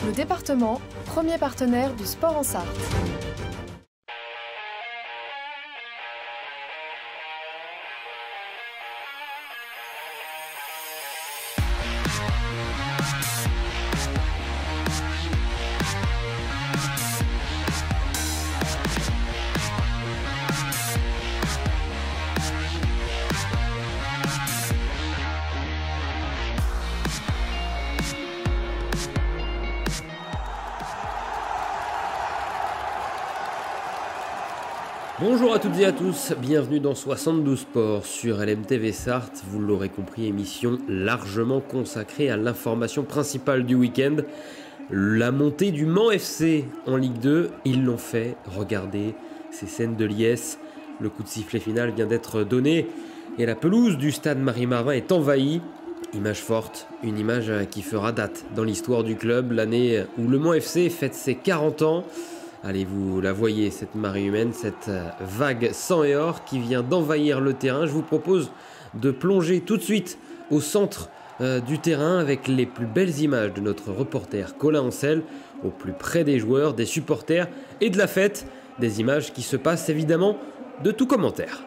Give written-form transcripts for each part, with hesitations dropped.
Le département, premier partenaire du sport en Sarthe. Bonjour à toutes et à tous, bienvenue dans 72 Sports sur LMTV Sarthe. Vous l'aurez compris, émission largement consacrée à l'information principale du week-end, la montée du Mans FC en Ligue 2. Ils l'ont fait, regardez ces scènes de liesse. Le coup de sifflet final vient d'être donné et la pelouse du stade Marie-Marvin est envahie. Image forte, une image qui fera date dans l'histoire du club, l'année où le Mans FC fête ses 40 ans. Allez, vous la voyez, cette marée humaine, cette vague sang et or qui vient d'envahir le terrain. Je vous propose de plonger tout de suite au centre du terrain avec les plus belles images de notre reporter Colin Ancel, au plus près des joueurs, des supporters et de la fête. Des images qui se passent évidemment de tout commentaire.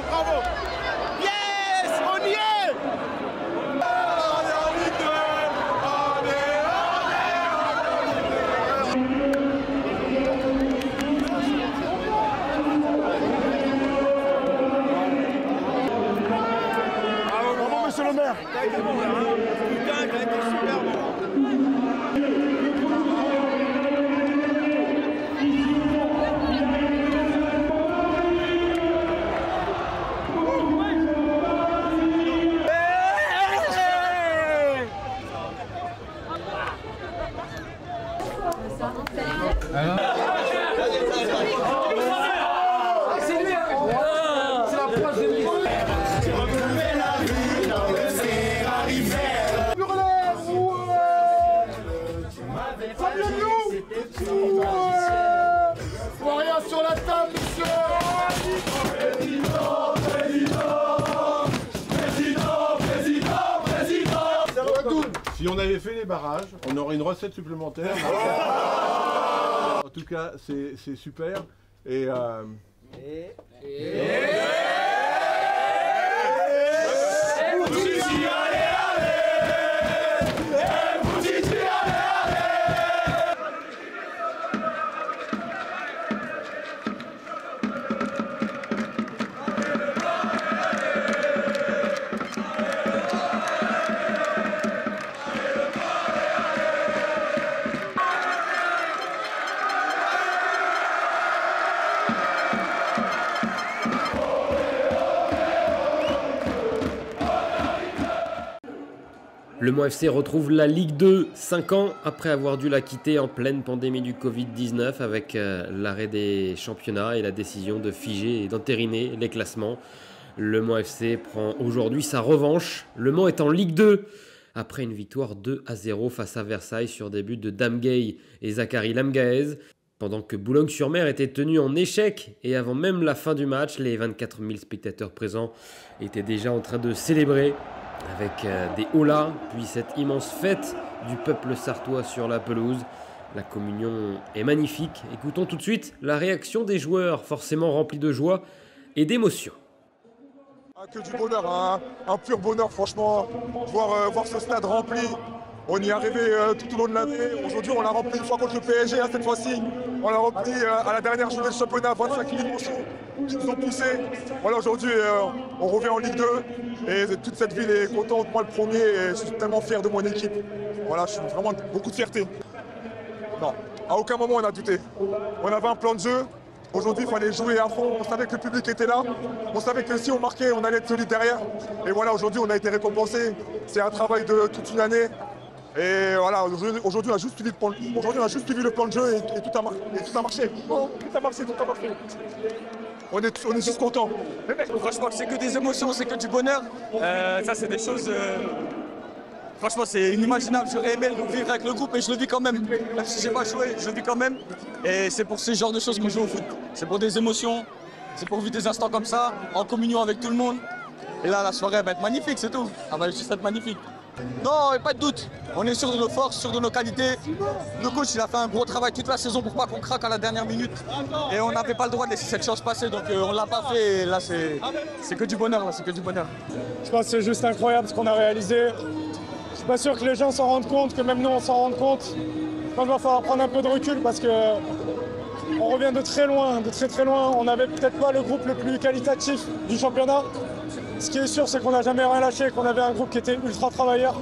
Bravo! Yes! On y est! Bravo, monsieur le maire! Putain, il a été super bon! Sur la table, monsieur! Président! Si on avait fait les barrages, on aurait une recette supplémentaire. En tout cas, c'est super. Et Le Mans FC retrouve la Ligue 2 5 ans après avoir dû la quitter en pleine pandémie du Covid-19 avec l'arrêt des championnats et la décision de figer et d'entériner les classements. Le Mans FC prend aujourd'hui sa revanche. Le Mans est en Ligue 2 après une victoire 2-0 face à Versailles sur des buts de Damgay et Zachary Lamgaez. Pendant que Boulogne-sur-Mer était tenu en échec et avant même la fin du match, les 24 000 spectateurs présents étaient déjà en train de célébrer avec des holas, puis cette immense fête du peuple sartois sur la pelouse. La communion est magnifique. Écoutons tout de suite la réaction des joueurs, forcément remplis de joie et d'émotion. Que du bonheur, un pur bonheur franchement, voir ce stade rempli. On y est arrivé tout au long de l'année. Aujourd'hui, on l'a rempli une fois contre le PSG. Cette fois-ci, on l'a rempli à la dernière journée du championnat. 25 000 morceaux qui nous ont poussés. Voilà, aujourd'hui, on revient en Ligue 2 et toute cette ville est contente. Moi, le premier, et je suis tellement fier de mon équipe. Voilà, je suis vraiment beaucoup de fierté. Non, à aucun moment on a douté. On avait un plan de jeu. Aujourd'hui, il fallait jouer à fond. On savait que le public était là. On savait que si on marquait, on allait être solide derrière. Et voilà, aujourd'hui, on a été récompensé. C'est un travail de toute une année. Et voilà, aujourd'hui, on a juste suivi le plan de jeu et tout a marché. Tout a marché. On est juste contents. Franchement, c'est que des émotions, c'est que du bonheur. Ça, c'est des choses... Franchement, c'est inimaginable. J'aurais aimé le vivre avec le groupe et je le vis quand même. Même si j'ai pas joué, je le vis quand même. Et c'est pour ce genre de choses qu'on joue au foot. C'est pour des émotions, c'est pour vivre des instants comme ça, en communion avec tout le monde. Et là, la soirée va être magnifique, c'est tout. Elle va juste être magnifique. Non, pas de doute. On est sûr de nos forces, sûr de nos qualités. Le coach, il a fait un gros travail toute la saison pour pas qu'on craque à la dernière minute. Et on n'avait pas le droit de laisser cette chance passer, donc on l'a pas fait. Et là, c'est que du bonheur, là, c'est que du bonheur. Je pense que c'est juste incroyable ce qu'on a réalisé. Je suis pas sûr que les gens s'en rendent compte, que même nous on s'en rende compte. Je pense qu'il va falloir prendre un peu de recul parce que on revient de très loin, de très loin. On n'avait peut-être pas le groupe le plus qualitatif du championnat. Ce qui est sûr, c'est qu'on n'a jamais rien lâché, qu'on avait un groupe qui était ultra travailleur.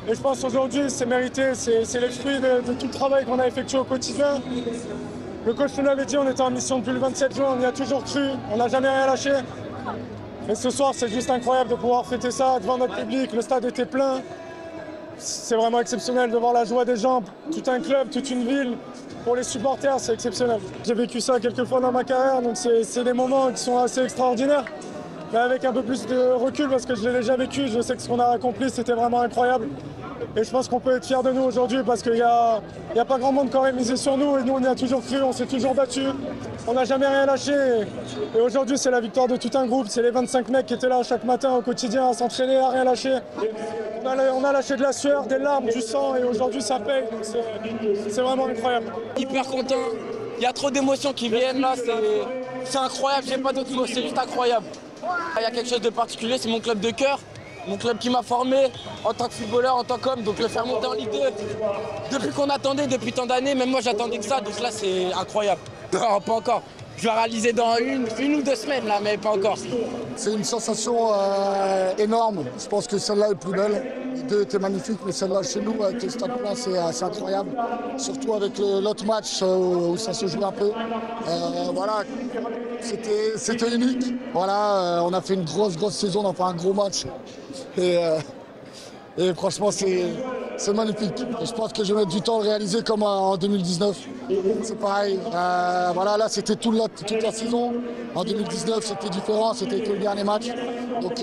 Et je pense qu'aujourd'hui, c'est mérité, c'est les fruits de tout le travail qu'on a effectué au quotidien. Le coach nous l'avait dit, on était en mission depuis le 27 juin, on y a toujours cru, on n'a jamais rien lâché. Et ce soir, c'est juste incroyable de pouvoir fêter ça devant notre public. Le stade était plein. C'est vraiment exceptionnel de voir la joie des gens, tout un club, toute une ville. Pour les supporters, c'est exceptionnel. J'ai vécu ça quelques fois dans ma carrière, donc c'est des moments qui sont assez extraordinaires. Mais avec un peu plus de recul, parce que je ne l'ai déjà vécu, je sais que ce qu'on a accompli, c'était vraiment incroyable. Et je pense qu'on peut être fiers de nous aujourd'hui parce qu'il n'y a pas grand monde qui aurait misé sur nous. Et nous, on y a toujours cru, on s'est toujours battus. On n'a jamais rien lâché. Et aujourd'hui, c'est la victoire de tout un groupe. C'est les 25 mecs qui étaient là chaque matin au quotidien à s'entraîner, à rien lâcher. On a lâché de la sueur, des larmes, du sang. Et aujourd'hui, ça paye. C'est vraiment incroyable. Hyper content. Il y a trop d'émotions qui viennent là. C'est incroyable. J'ai pas d'autres mots. C'est juste incroyable. Il y a quelque chose de particulier. C'est mon club de cœur. Mon club qui m'a formé en tant que footballeur, en tant qu'homme, donc le faire monter en Ligue 2. Depuis qu'on attendait, depuis tant d'années, même moi j'attendais que ça, donc là c'est incroyable. Non, pas encore. Je vais réaliser dans une ou 2 semaines là, mais pas encore. C'est une sensation énorme. Je pense que celle-là est plus belle. Les deux étaient magnifiques, mais celle-là chez nous, avec le stade plein, c'est incroyable. Surtout avec l'autre match où ça se joue un peu. Voilà, c'était unique. Voilà, on a fait une grosse saison, on a fait un gros match. Et franchement, c'est magnifique. Et je pense que je vais mettre du temps à le réaliser comme en 2019. C'est pareil. Voilà, là, c'était toute la saison. En 2019, c'était différent. C'était que le dernier match. Donc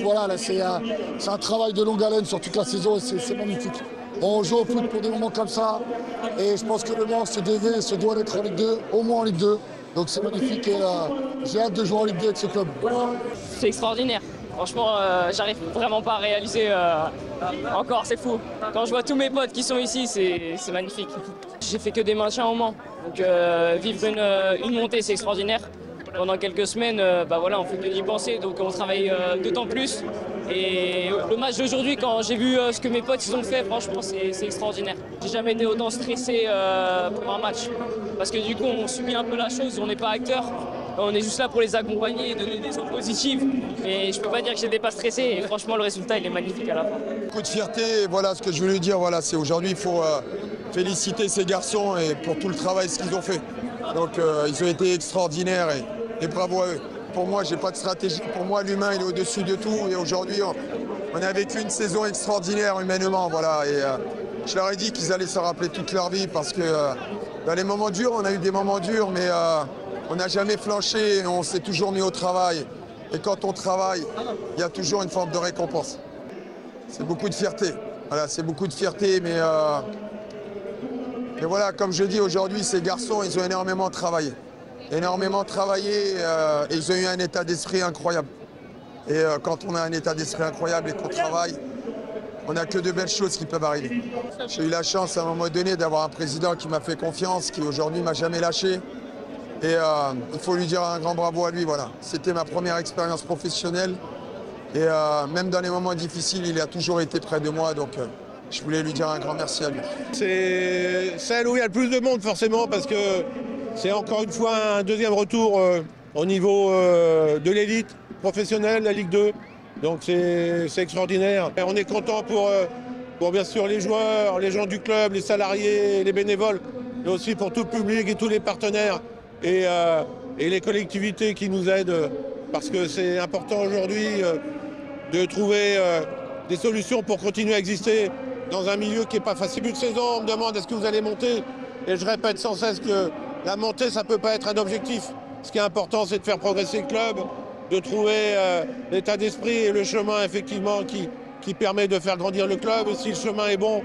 voilà, là, c'est un travail de longue haleine sur toute la saison et c'est magnifique. On joue au foot pour des moments comme ça. Et je pense que le Mans se doit d'être en Ligue 2, au moins en Ligue 2. Donc c'est magnifique et j'ai hâte de jouer en Ligue 2 avec ce club. C'est extraordinaire. Franchement, j'arrive vraiment pas à réaliser encore, c'est fou. Quand je vois tous mes potes qui sont ici, c'est magnifique. J'ai fait que des maintiens au Mans, donc vivre une montée, c'est extraordinaire. Pendant quelques semaines, voilà, on fait que d'y penser, donc on travaille d'autant plus. Et le match d'aujourd'hui, quand j'ai vu ce que mes potes ils ont fait, franchement, c'est extraordinaire. J'ai jamais été autant stressé pour un match, parce que du coup, on subit un peu la chose, on n'est pas acteur. On est juste là pour les accompagner et donner des ondes positives. Et je peux pas dire que j'étais pas stressé. Et franchement, le résultat, il est magnifique à la fin. Beaucoup de fierté. Voilà ce que je voulais dire. Voilà, c'est aujourd'hui, il faut féliciter ces garçons et pour tout le travail ce qu'ils ont fait. Donc, ils ont été extraordinaires et bravo à eux. Pour moi, j'ai pas de stratégie. Pour moi, l'humain, il est au-dessus de tout. Et aujourd'hui, on a vécu une saison extraordinaire humainement. Voilà. Et je leur ai dit qu'ils allaient se rappeler toute leur vie parce que dans les moments durs, on a eu des moments durs, mais on n'a jamais flanché, on s'est toujours mis au travail. Et quand on travaille, il y a toujours une forme de récompense. C'est beaucoup de fierté. Voilà, c'est beaucoup de fierté, mais voilà, comme je dis aujourd'hui, ces garçons, ils ont énormément travaillé. Énormément travaillé et ils ont eu un état d'esprit incroyable. Et quand on a un état d'esprit incroyable et qu'on travaille, on n'a que de belles choses qui peuvent arriver. J'ai eu la chance à un moment donné d'avoir un président qui m'a fait confiance, qui aujourd'hui m'a jamais lâché. Et il faut lui dire un grand bravo à lui. Voilà. C'était ma première expérience professionnelle. Et même dans les moments difficiles, il a toujours été près de moi. Donc je voulais lui dire un grand merci à lui. C'est celle où il y a le plus de monde forcément parce que c'est encore une fois un deuxième retour au niveau de l'élite professionnelle, la Ligue 2. Donc c'est extraordinaire. Et on est content pour bien sûr les joueurs, les gens du club, les salariés, les bénévoles, mais aussi pour tout le public et tous les partenaires et les collectivités qui nous aident parce que c'est important aujourd'hui de trouver des solutions pour continuer à exister dans un milieu qui n'est pas facile. Début de saison, on me demande est-ce que vous allez monter et je répète sans cesse que la montée, ça ne peut pas être un objectif. Ce qui est important, c'est de faire progresser le club, de trouver l'état d'esprit et le chemin effectivement qui permet de faire grandir le club. Et si le chemin est bon,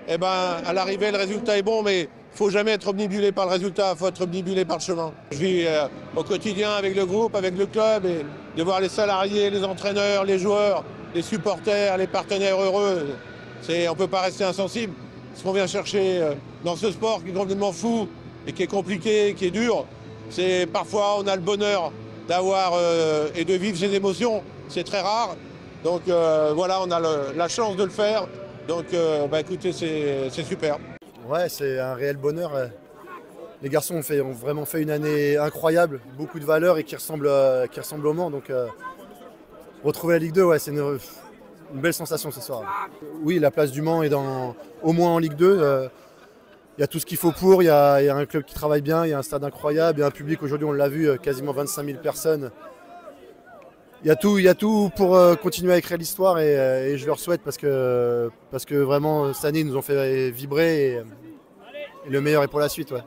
eh ben, à l'arrivée, le résultat est bon, mais il ne faut jamais être omnibulé par le résultat, il faut être omnibulé par le chemin. Je vis au quotidien avec le groupe, avec le club, et de voir les salariés, les entraîneurs, les joueurs, les supporters, les partenaires heureux, on ne peut pas rester insensible. Ce qu'on vient chercher dans ce sport qui est complètement fou et qui est compliqué, qui est dur, c'est parfois on a le bonheur d'avoir et de vivre ces émotions, c'est très rare. Donc voilà, on a la chance de le faire. Donc écoutez, c'est super. Ouais, c'est un réel bonheur. Les garçons ont vraiment fait une année incroyable, beaucoup de valeurs et qui ressemble au Mans. Donc retrouver la Ligue 2, ouais, c'est une belle sensation ce soir. Oui, la place du Mans est au moins en Ligue 2. Il y a tout ce qu'il faut pour, il y a un club qui travaille bien, il y a un stade incroyable, il y a un public, aujourd'hui on l'a vu, quasiment 25 000 personnes. Il y a tout pour continuer à écrire l'histoire et je leur souhaite parce que vraiment cette année ils nous ont fait vibrer et le meilleur est pour la suite. Ouais.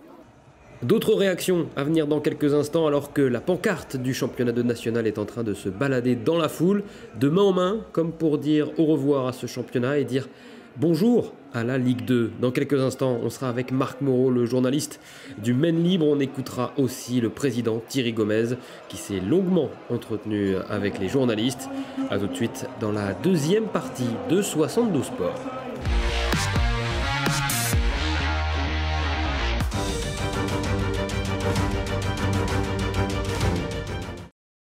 D'autres réactions à venir dans quelques instants alors que la pancarte du championnat de national est en train de se balader dans la foule, de main en main, comme pour dire au revoir à ce championnat et dire bonjour à la Ligue 2. Dans quelques instants, on sera avec Marc Moreau, le journaliste du Maine Libre. On écoutera aussi le président Thierry Gomez qui s'est longuement entretenu avec les journalistes. A tout de suite dans la deuxième partie de 72 Sports.